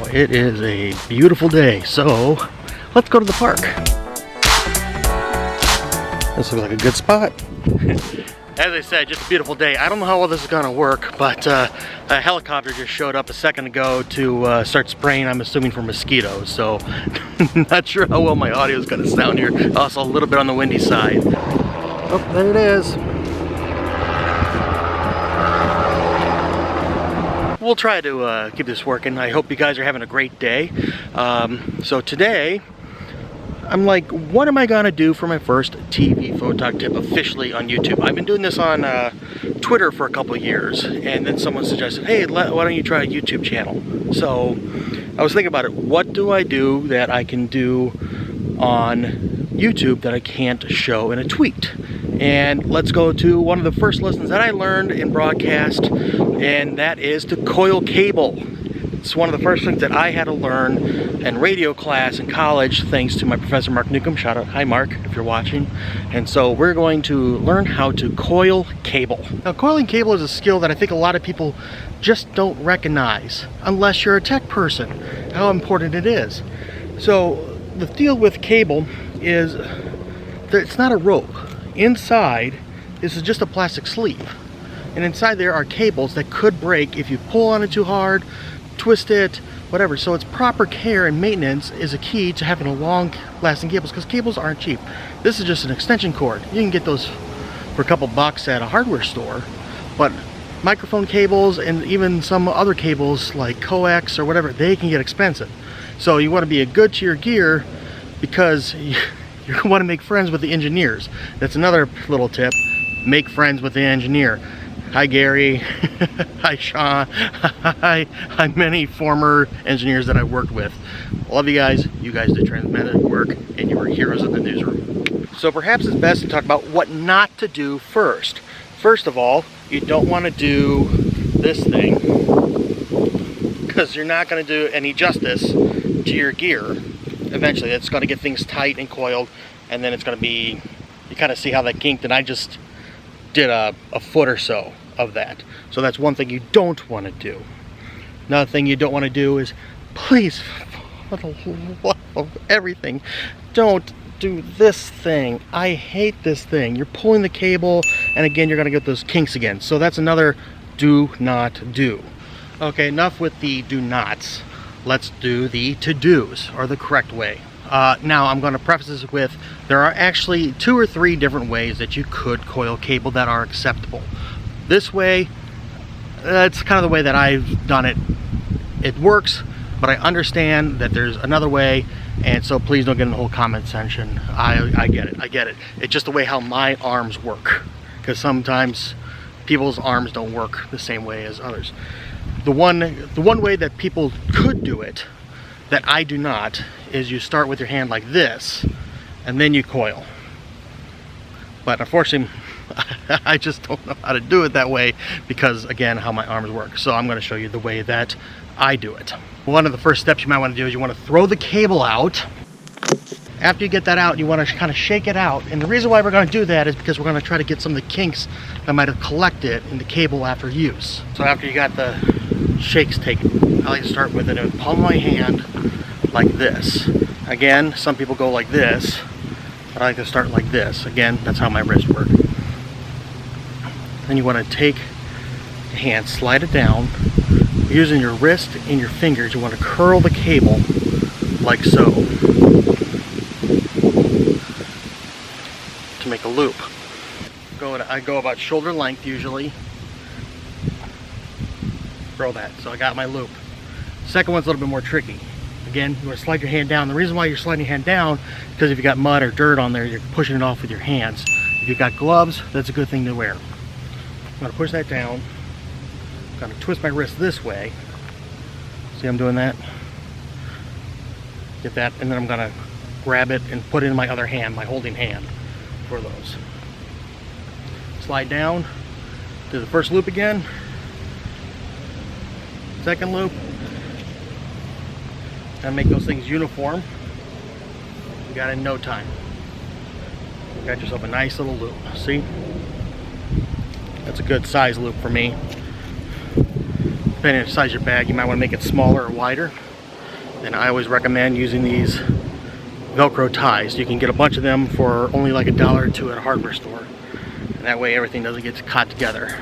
Wow, it is a beautiful day, so let's go to the park. This looks like a good spot. As I said, just a beautiful day. I don't know how well this is gonna work, but a helicopter just showed up a second ago to start spraying, I'm assuming for mosquitoes, so not sure how well my audio is gonna sound here. Also a little bit on the windy side. Oh, there it is. We'll try to keep this working. I hope you guys are having a great day. So today, I'm like, what am I gonna do for my first TV Photog tip officially on YouTube? I've been doing this on Twitter for a couple of years, and then someone suggested, hey, why don't you try a YouTube channel? So I was thinking about it. What do I do that I can do on YouTube that I can't show in a tweet? And let's go to one of the first lessons that I learned in broadcast, and that is to coil cable. It's one of the first things that I had to learn in radio class in college, thanks to my professor, Mark Newcomb. Shout out, hi Mark, if you're watching. And so we're going to learn how to coil cable. Now, coiling cable is a skill that I think a lot of people just don't recognize, unless you're a tech person, how important it is. So the deal with cable is that it's not a rope. Inside, this is just a plastic sleeve. And inside there are cables that could break if you pull on it too hard, twist it, whatever. So it's proper care and maintenance is a key to having a long lasting cables, because cables aren't cheap. This is just an extension cord. You can get those for a couple bucks at a hardware store, but microphone cables and even some other cables like coax or whatever, they can get expensive. So you want to be good to your gear, because you want to make friends with the engineers. That's another little tip. Make friends with the engineer. Hi Gary, hi Sean, hi many former engineers that I worked with. Love you guys did tremendous work, and you were heroes of the newsroom. So perhaps it's best to talk about what not to do first. First of all, you don't want to do this thing, because you're not going to do any justice to your gear. Eventually it's going to get things tight and coiled, and then it's going to be, you kind of see how that kinked, and I just did a foot or so of that. So that's one thing you don't want to do. Another thing you don't want to do is, please, for the love of everything, don't do this thing. I hate this thing. You're pulling the cable, and again you're going to get those kinks again. So that's another do not do. Okay, enough with the do nots. Let's do the to-dos, or the correct way. Now I'm going to preface this with, there are actually 2 or 3 different ways that you could coil cable that are acceptable. This way, that's kind of the way that I've done it. It works, but I understand that there's another way, and so please don't get in the whole comment section. I get it. It's just the way how my arms work, because sometimes people's arms don't work the same way as others. The one way that people could do it, that I do not, is you start with your hand like this, and then you coil. But unfortunately, I just don't know how to do it that way, because again, how my arms work. So I'm going to show you the way that I do it. One of the first steps you might want to do is you want to throw the cable out. After you get that out, you want to kind of shake it out. And the reason why we're going to do that is because we're going to try to get some of the kinks that might have collected in the cable after use. So after you got the shakes taken, I like to start with it in the palm of my hand like this. Again, some people go like this, but I like to start like this. Again, that's how my wrists work. Then you want to take the hand, slide it down. Using your wrist and your fingers, you want to curl the cable like so to make a loop. I go about shoulder length usually. Throw that. So I got my loop. Second one's a little bit more tricky. Again, you want to slide your hand down. The reason why you're sliding your hand down is because if you got mud or dirt on there, you're pushing it off with your hands. If you've got gloves, that's a good thing to wear. I'm going to push that down. I'm going to twist my wrist this way. See I'm doing that? Get that, and then I'm going to grab it and put it in my other hand, my holding hand for those. Slide down, do the first loop again. Second loop. And make those things uniform. You got it in no time. You got yourself a nice little loop. See? That's a good size loop for me. Depending on the size of your bag, you might want to make it smaller or wider. then I always recommend using these Velcro ties. You can get a bunch of them for only like $1 or $2 at a hardware store. And that way everything doesn't get caught together.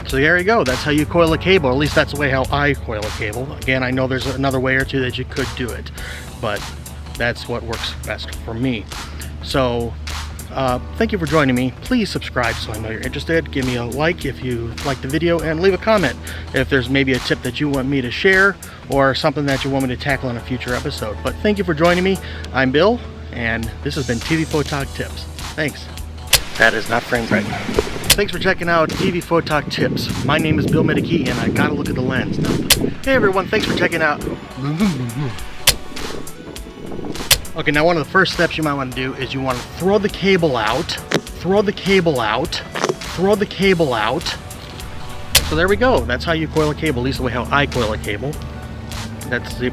So there you go, that's how you coil a cable, or at least that's the way how I coil a cable. Again, I know there's another way or two that you could do it, but that's what works best for me. So thank you for joining me. Please subscribe so I know you're interested. Give me a like if you like the video, and leave a comment if there's maybe a tip that you want me to share or something that you want me to tackle in a future episode. But thank you for joining me. I'm Bill, and this has been TVPhotogTips. Thanks. That is not framed right. Thanks for checking out TVPhotogTips. My name is Bill Medicki, and I gotta look at the lens. Hey everyone, thanks for checking out. Okay, now one of the first steps you might want to do is you want to throw the cable out, throw the cable out, throw the cable out. So there we go. That's how you coil a cable, at least the way how I coil a cable. That's the